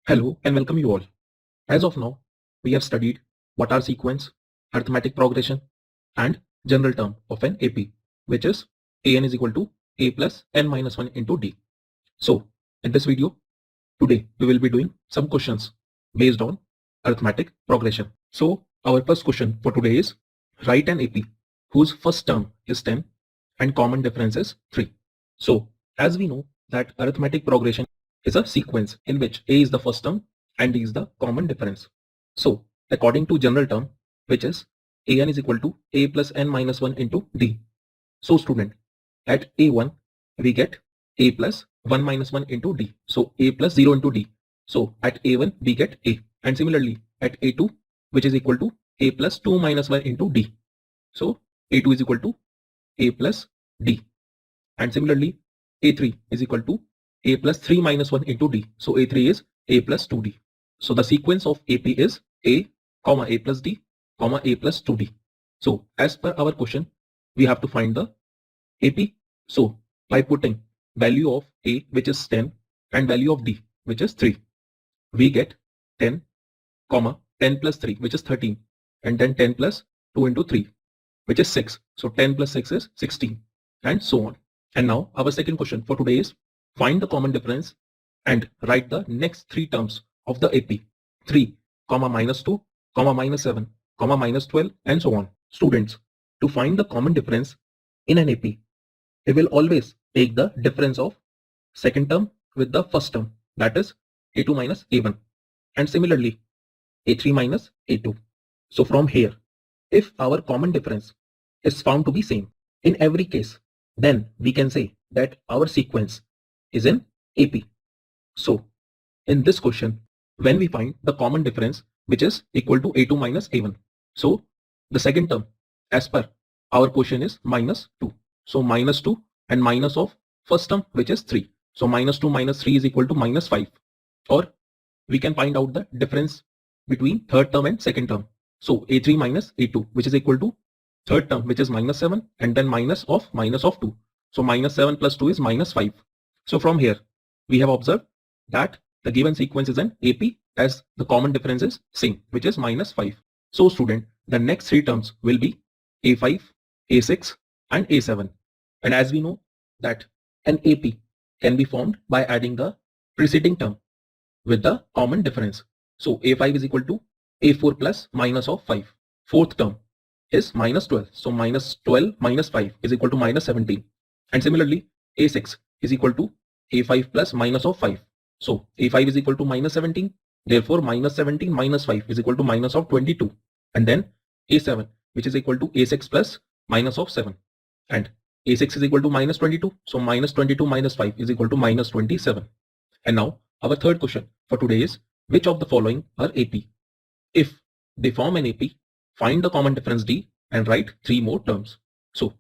Hello and welcome you all. As of now, we have studied what are sequence, arithmetic progression, and general term of an AP, which is an is equal to a plus n minus 1 into d. So, in this video, today we will be doing some questions based on arithmetic progression. So, our first question for today is write an AP whose first term is 10 and common difference is 3. So, as we know that arithmetic progression is a sequence in which a is the first term and d is the common difference. So, according to general term, which is an is equal to a plus n minus 1 into d. So, student, at a1 we get a plus 1 minus 1 into d. So, a plus 0 into d. So, at a1 we get a, and similarly at a2, which is equal to a plus 2 minus 1 into d. So, a2 is equal to a plus d, and similarly a3 is equal to a plus 3 minus 1 into d. So a3 is a plus 2d. So the sequence of AP is a comma a plus d comma a plus 2d. So as per our question, we have to find the AP. So by putting value of a, which is 10, and value of d, which is 3, we get 10 comma 10 plus 3, which is 13, and then 10 plus 2 into 3, which is 6. So 10 plus 6 is 16, and so on. And now our second question for today is find the common difference and write the next three terms of the AP. 3, comma minus 2, comma minus 7, comma minus 12, and so on. Students, to find the common difference in an AP, we will always take the difference of second term with the first term, that is a2 minus a1, and similarly a3 minus a2. So from here, if our common difference is found to be same in every case, then we can say that our sequence is in AP. So in this question, when we find the common difference, which is equal to a2 minus a1, so the second term as per our question is minus 2. So minus 2 and minus of first term, which is 3. So minus 2 minus 3 is equal to minus 5. Or we can find out the difference between third term and second term. So a3 minus a2, which is equal to third term, which is minus 7, and then minus of 2. So minus 7 plus 2 is minus 5. So from here, we have observed that the given sequence is an AP as the common difference is same, which is minus 5. So student, the next three terms will be a5, a6, and a7. And as we know that an AP can be formed by adding the preceding term with the common difference. So a5 is equal to a4 plus minus of 5. Fourth term is minus 12. So minus 12 minus 5 is equal to minus 17. And similarly, a6 is equal to a5 plus minus of 5. So a5 is equal to minus 17. Therefore, minus 17 minus 5 is equal to minus of 22. And then a7, which is equal to a6 plus minus of 7. And a6 is equal to minus 22. So minus 22 minus 5 is equal to minus 27. And now our third question for today is which of the following are AP? If they form an AP, find the common difference D and write three more terms. So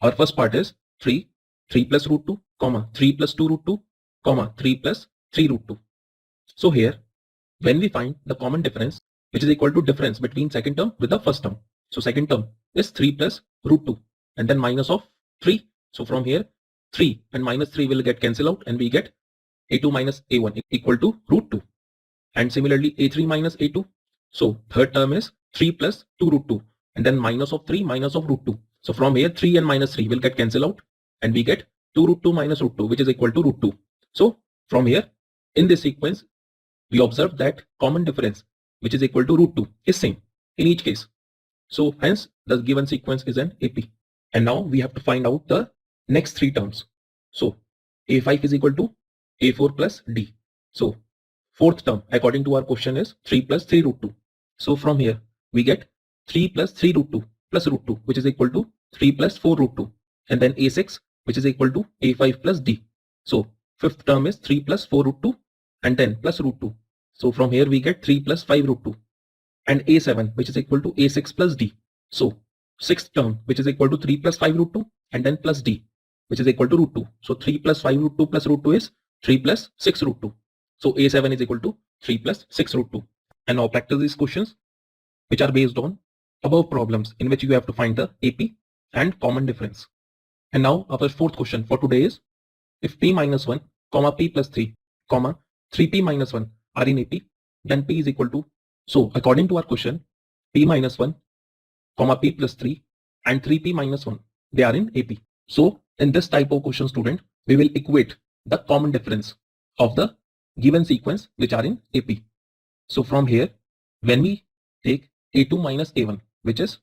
our first part is 3, 3 plus root 2, comma 3 plus 2 root 2, comma 3 plus 3 root 2. So here, when we find the common difference, which is equal to difference between second term with the first term. So second term is 3 plus root 2 and then minus of 3. So from here, 3 and minus 3 will get cancelled out and we get a2 minus a1 equal to root 2. And similarly, a3 minus a2. So third term is 3 plus 2 root 2 and then minus of 3 minus of root 2. So from here, 3 and minus 3 will get cancelled out and we get 2 root 2 minus root 2, which is equal to root 2. So from here, in this sequence, we observe that common difference, which is equal to root 2, is same in each case. So hence, the given sequence is an AP. And now we have to find out the next three terms. So a5 is equal to a4 plus d. So fourth term, according to our question, is 3 plus 3 root 2. So from here, we get 3 plus 3 root 2 plus root 2, which is equal to 3 plus 4 root 2. And then a6, which is equal to a5 plus d. So fifth term is 3 plus 4 root 2 and then plus root 2. So from here, we get 3 plus 5 root 2. And a7, which is equal to a6 plus d. So sixth term, which is equal to 3 plus 5 root 2 and then plus d, which is equal to root 2. So 3 plus 5 root 2 plus root 2 is 3 plus 6 root 2. So a7 is equal to 3 plus 6 root 2. And now practice these questions, which are based on above problems in which you have to find the AP and common difference. And now our fourth question for today is if p minus 1, comma p plus 3, comma 3p minus 1 are in AP, then P is equal to, so according to our question, P minus 1, comma P plus 3 and 3P minus 1, they are in AP. So in this type of question, student, we will equate the common difference of the given sequence which are in AP. So from here, when we take A2 minus A1, which is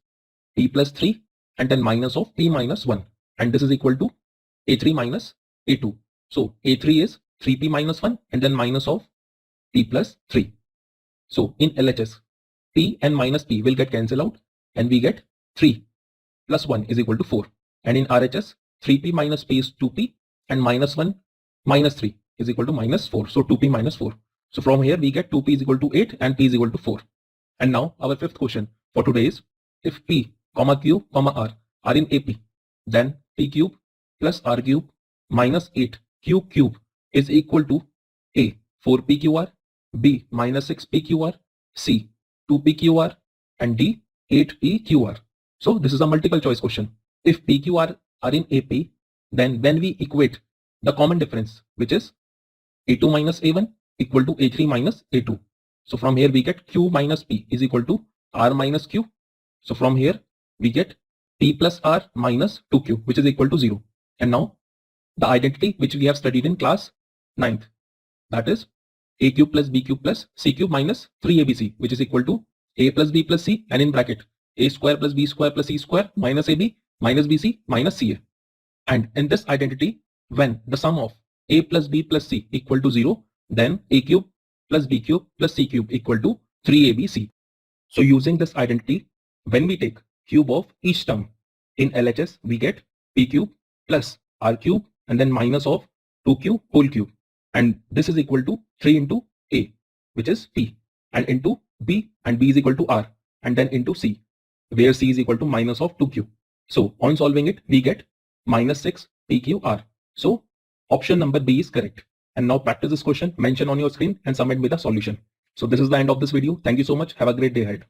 P plus 3 and then minus of P minus 1, and this is equal to A3 minus A2. So A3 is 3P minus 1 and then minus of P plus 3. So in LHS, P and minus P will get cancelled out and we get 3 plus 1 is equal to 4. And in RHS, 3P minus P is 2P and minus 1 minus 3 is equal to minus 4. So 2P minus 4. So from here we get 2P is equal to 8 and P is equal to 4. And now our fifth question for today is, if P, comma Q, comma R are in AP, then P cube plus R cube minus 8 Q cube is equal to A, 4PQR, B, minus 6PQR, C, 2PQR, and D, 8PQR. So this is a multiple choice question. If PQR are in AP, then when we equate the common difference, which is A2 minus A1 equal to A3 minus A2. So from here we get Q minus P is equal to R minus Q. So from here we get P plus R minus 2Q, which is equal to 0. And now the identity which we have studied in class 9th, that is A cube plus B cube plus C cube minus 3ABC, which is equal to A plus B plus C, and in bracket A square plus B square plus C square minus AB minus BC minus CA. And in this identity, when the sum of A plus B plus C equal to 0, then A cube plus B cube plus C cube equal to 3ABC. So using this identity, when we take cube of each term in LHS, we get P cube plus R cube and then minus of 2Q whole cube. And this is equal to 3 into A, which is P, and into B, and B is equal to R, and then into C, where C is equal to minus of 2Q. So on solving it, we get minus 6 PQR. So option number B is correct. And now practice this question, mention on your screen and submit me the solution. So this is the end of this video. Thank you so much. Have a great day ahead.